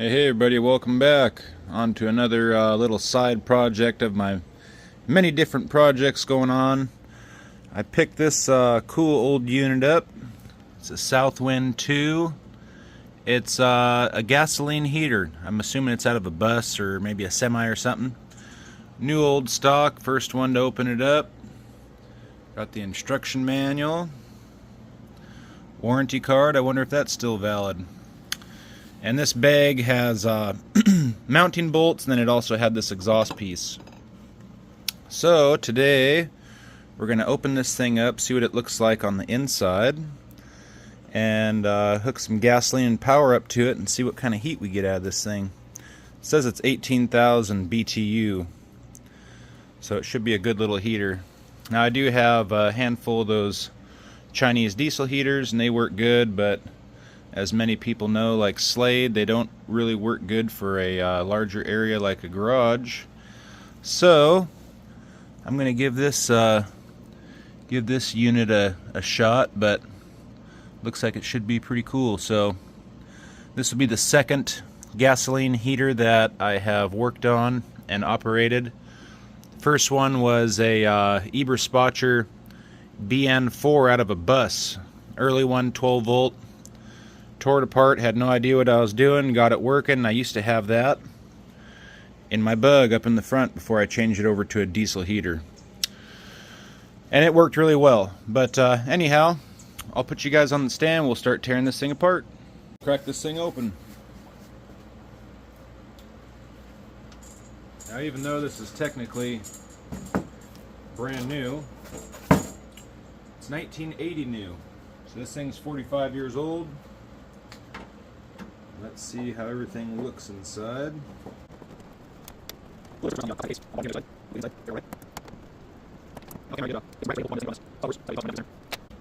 Hey everybody, welcome back on to another little side project of my many different projects going on. I picked this cool old unit up. It's a Southwind 2. It's a gasoline heater. I'm assuming it's out of a bus or maybe a semi or something. New old stock, first one to open it up. Got the instruction manual. Warranty card, I wonder if that's still valid. And this bag has mounting bolts, and then it also had this exhaust piece. So today we're going to open this thing up, see what it looks like on the inside, and hook some gasoline and power up to it and see what kind of heat we get out of this thing. It says it's 18,000 BTU, so it should be a good little heater. Now I do have a handful of those Chinese diesel heaters, and they work good, but as many people know, like Slade, they don't really work good for a larger area like a garage. So I'm going to give this unit a shot, but looks like it should be pretty cool. So this will be the second gasoline heater that I have worked on and operated. First one was a Eberspacher BN4 out of a bus, early one, 12 volt. Tore it apart, had no idea what I was doing, got it working. I used to have that in my Bug up in the front before I changed it over to a diesel heater. And it worked really well. But anyhow, I'll put you guys on the stand. We'll start tearing this thing apart. Crack this thing open. Now, even though this is technically brand new, it's 1980 new. So this thing's 45 years old. Let's see how everything looks inside.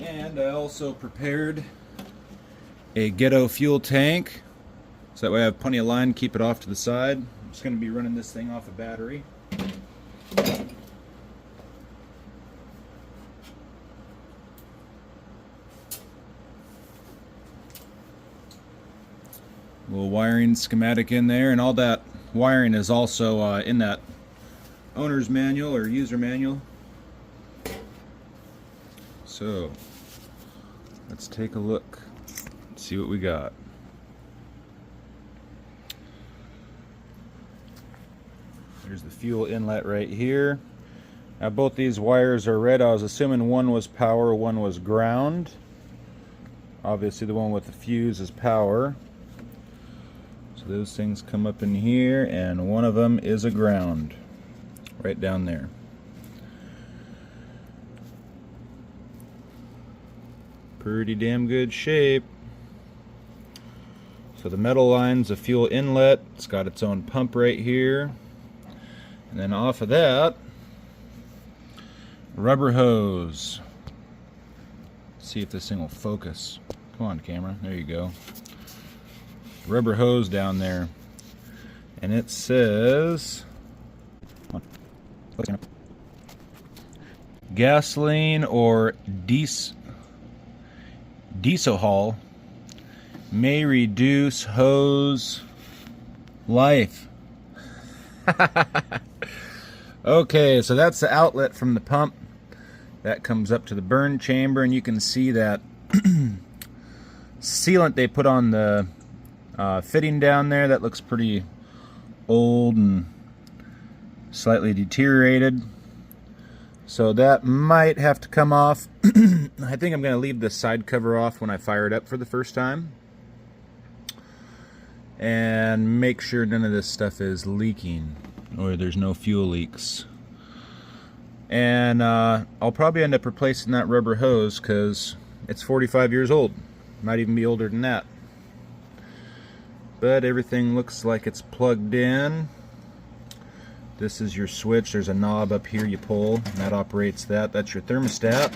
And I also prepared a ghetto fuel tank, so that way I have plenty of line to keep it off to the side. I'm just going to be running this thing off a battery. Little wiring schematic in there, and all that wiring is also in that owner's manual or user manual. So let's take a look and see what we got. There's the fuel inlet right here. Now both these wires are red. I was assuming one was power, one was ground. Obviously the one with the fuse is power. So those things come up in here, and one of them is a ground right down there. Pretty damn good shape. So the metal line's a fuel inlet. It's got its own pump right here. And then off of that, rubber hose. Let's see if this thing will focus. Come on, camera. There you go. Rubber hose down there, and it says gasoline or diesel haul may reduce hose life. Okay, so that's the outlet from the pump that comes up to the burn chamber, and you can see that sealant they put on the fitting down there. That looks pretty old and slightly deteriorated, so that might have to come off. I think I'm going to leave the side cover off when I fire it up for the first time, and make sure none of this stuff is leaking or there's no fuel leaks. And I'll probably end up replacing that rubber hose because it's 45 years old. Might even be older than that. But everything looks like it's plugged in. This is your switch. There's a knob up here you pull, and that operates that. That's your thermostat.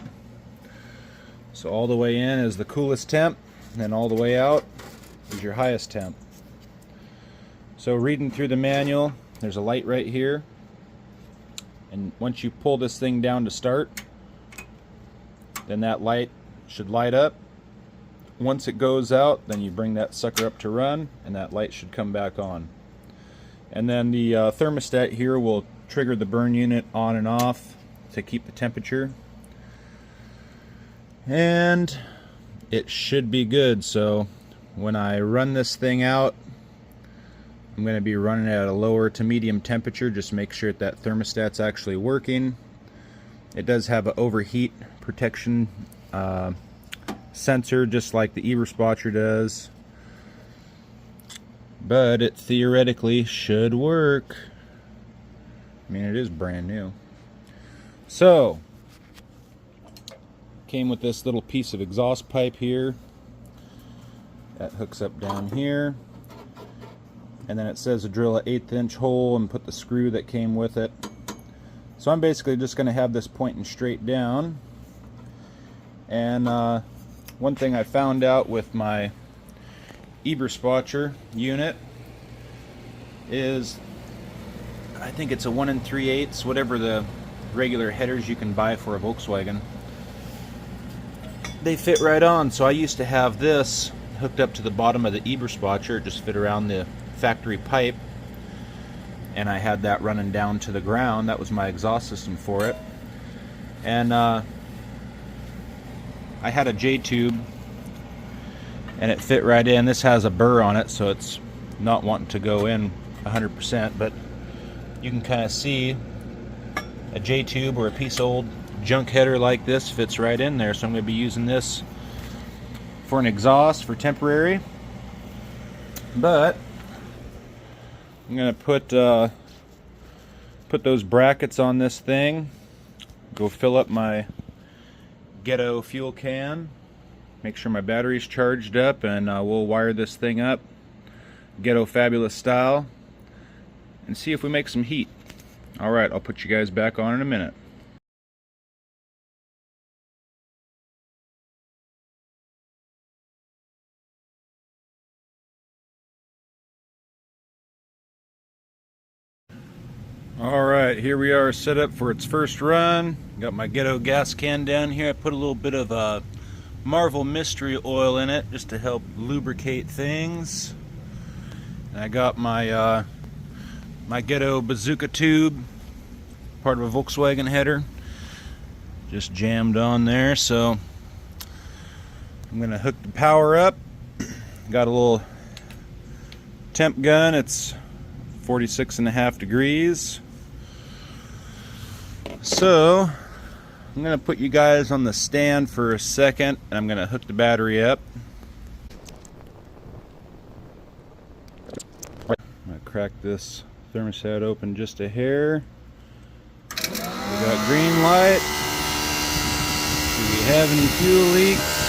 So all the way in is the coolest temp, and then all the way out is your highest temp. So reading through the manual, there's a light right here. And once you pull this thing down to start, then that light should light up. Once it goes out, then you bring that sucker up to run, and that light should come back on. And then the thermostat here will trigger the burn unit on and off to keep the temperature. And it should be good. So when I run this thing out, I'm going to be running at a lower to medium temperature, just to make sure that thermostat's actually working. It does have an overheat protection sensor, just like the Eberspacher does, but it theoretically should work. I mean, it is brand new. So, came with this little piece of exhaust pipe here that hooks up down here, and then it says to drill an 1/8 inch hole and put the screw that came with it. So I'm basically just going to have this pointing straight down. And one thing I found out with my Eberspacher unit is, I think it's a 1 3/8, whatever the regular headers you can buy for a Volkswagen. They fit right on. So I used to have this hooked up to the bottom of the Eberspacher, it just fit around the factory pipe, and I had that running down to the ground. That was my exhaust system for it. And I had a J-tube, and it fit right in. This has a burr on it, so it's not wanting to go in 100%, but you can kind of see a J-tube or a piece of old junk header like this fits right in there. So I'm going to be using this for an exhaust for temporary, but I'm going to put those brackets on this thing, go fill up my ghetto fuel can, make sure my battery's charged up, and we'll wire this thing up ghetto fabulous style and see if we make some heat. Alright, I'll put you guys back on in a minute. Alright, here we are set up for its first run. Got my ghetto gas can down here. I put a little bit of Marvel Mystery Oil in it just to help lubricate things. And I got my my ghetto bazooka tube, part of a Volkswagen header, just jammed on there. So I'm going to hook the power up. Got a little temp gun. It's 46.5 degrees. So I'm going to put you guys on the stand for a second, and I'm going to hook the battery up. I'm going to crack this thermostat open just a hair. We got green light. Do we have any fuel leaks?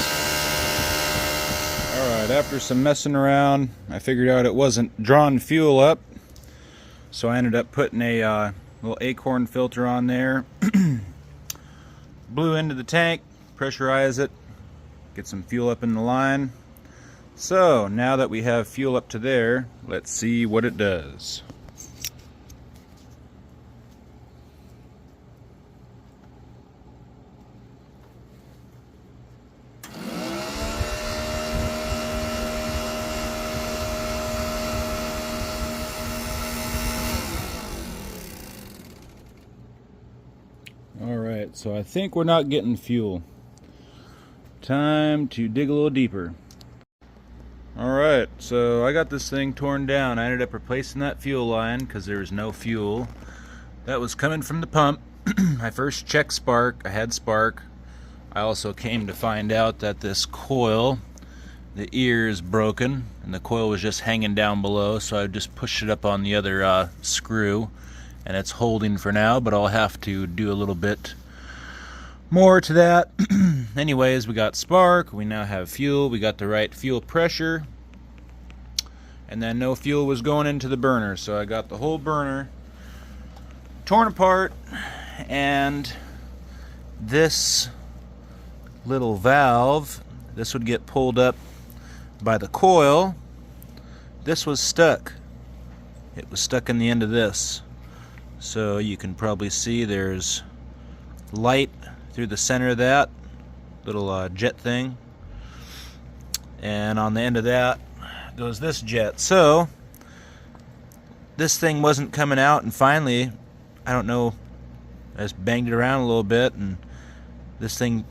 Alright, after some messing around, I figured out it wasn't drawing fuel up. So I ended up putting a little acorn filter on there. Blew into the tank, pressurize it, get some fuel up in the line. So now that we have fuel up to there, let's see what it does. Alright, so I think we're not getting fuel. Time to dig a little deeper. Alright, so I got this thing torn down. I ended up replacing that fuel line because there was no fuel. That was coming from the pump. I first checked spark. I had spark. I also came to find out that this coil, the ear is broken, and the coil was just hanging down below, so I just pushed it up on the other screw. And it's holding for now, but I'll have to do a little bit more to that. Anyways, we got spark, we now have fuel, we got the right fuel pressure, and then no fuel was going into the burner, so I got the whole burner torn apart, and this little valve, this would get pulled up by the coil. This was stuck. It was stuck in the end of this. So you can probably see there's light through the center of that little jet thing. and on the end of that goes this jet. So this thing wasn't coming out, and finally, I don't know, I just banged it around a little bit and this thing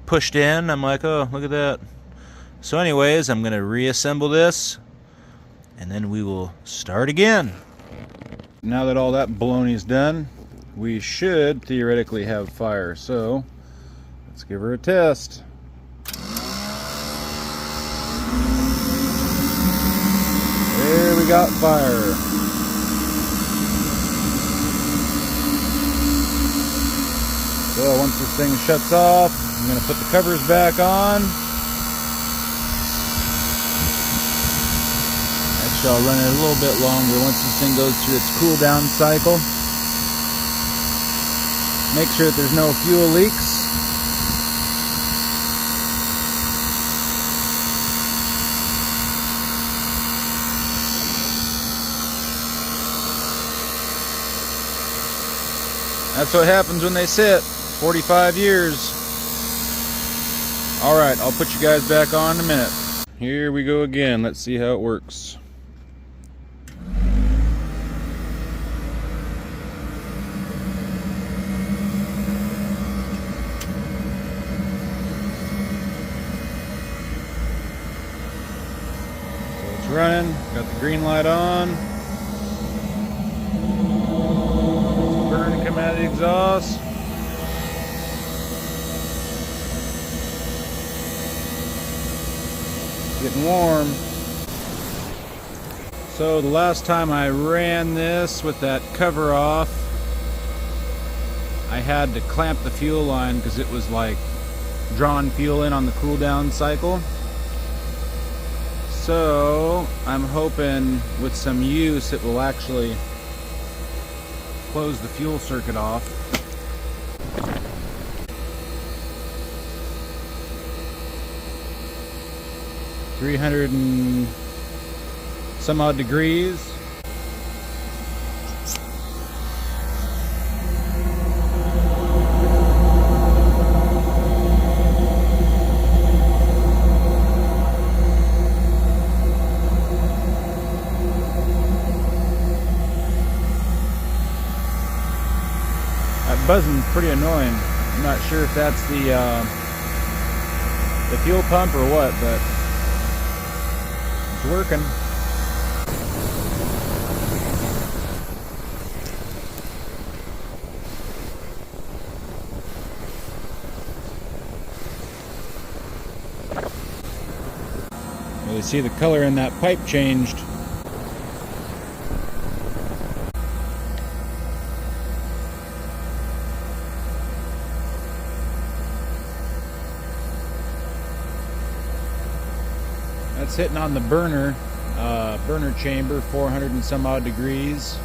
pushed in. I'm like, oh, look at that. So anyways, I'm gonna reassemble this and then we will start again. Now that all that baloney's done, we should theoretically have fire. So let's give her a test. There we got fire. So once this thing shuts off, I'm going to put the covers back on. Actually, I'll run it a little bit longer once this thing goes through its cool down cycle. Make sure that there's no fuel leaks. That's what happens when they sit 45 years. Alright, I'll put you guys back on in a minute. Here we go again. Let's see how it works. So it's running. Got the green light on. Burn coming out of the exhaust. Getting warm. So the last time I ran this with that cover off, I had to clamp the fuel line because it was like drawing fuel in on the cool down cycle. So I'm hoping with some use it will actually close the fuel circuit off. 300 and some odd degrees. That buzzing's pretty annoying. I'm not sure if that's the fuel pump or what, but it's working. Well, you see the color in that pipe changed. That's hitting on the burner chamber, 400 and some odd degrees.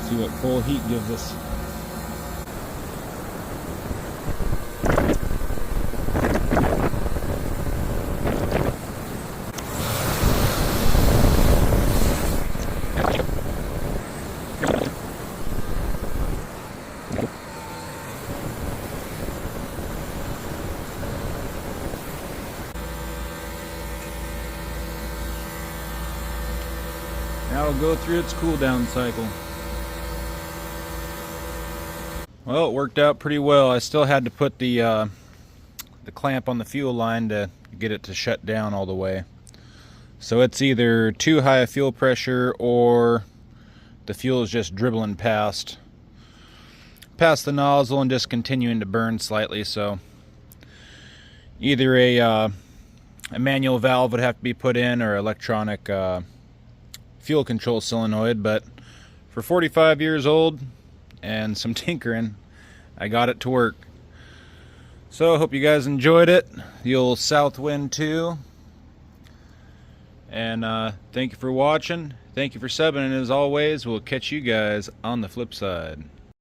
See what full heat gives us. Now it'll go through its cool down cycle. Well, it worked out pretty well. I still had to put the clamp on the fuel line to get it to shut down all the way. So it's either too high a fuel pressure or the fuel is just dribbling past the nozzle and just continuing to burn slightly. So either a manual valve would have to be put in or electronic fuel control solenoid, but for 45 years old and some tinkering, I got it to work. So I hope you guys enjoyed it, the old Southwind 2, and thank you for watching, thank you for subbing, and as always, we'll catch you guys on the flip side.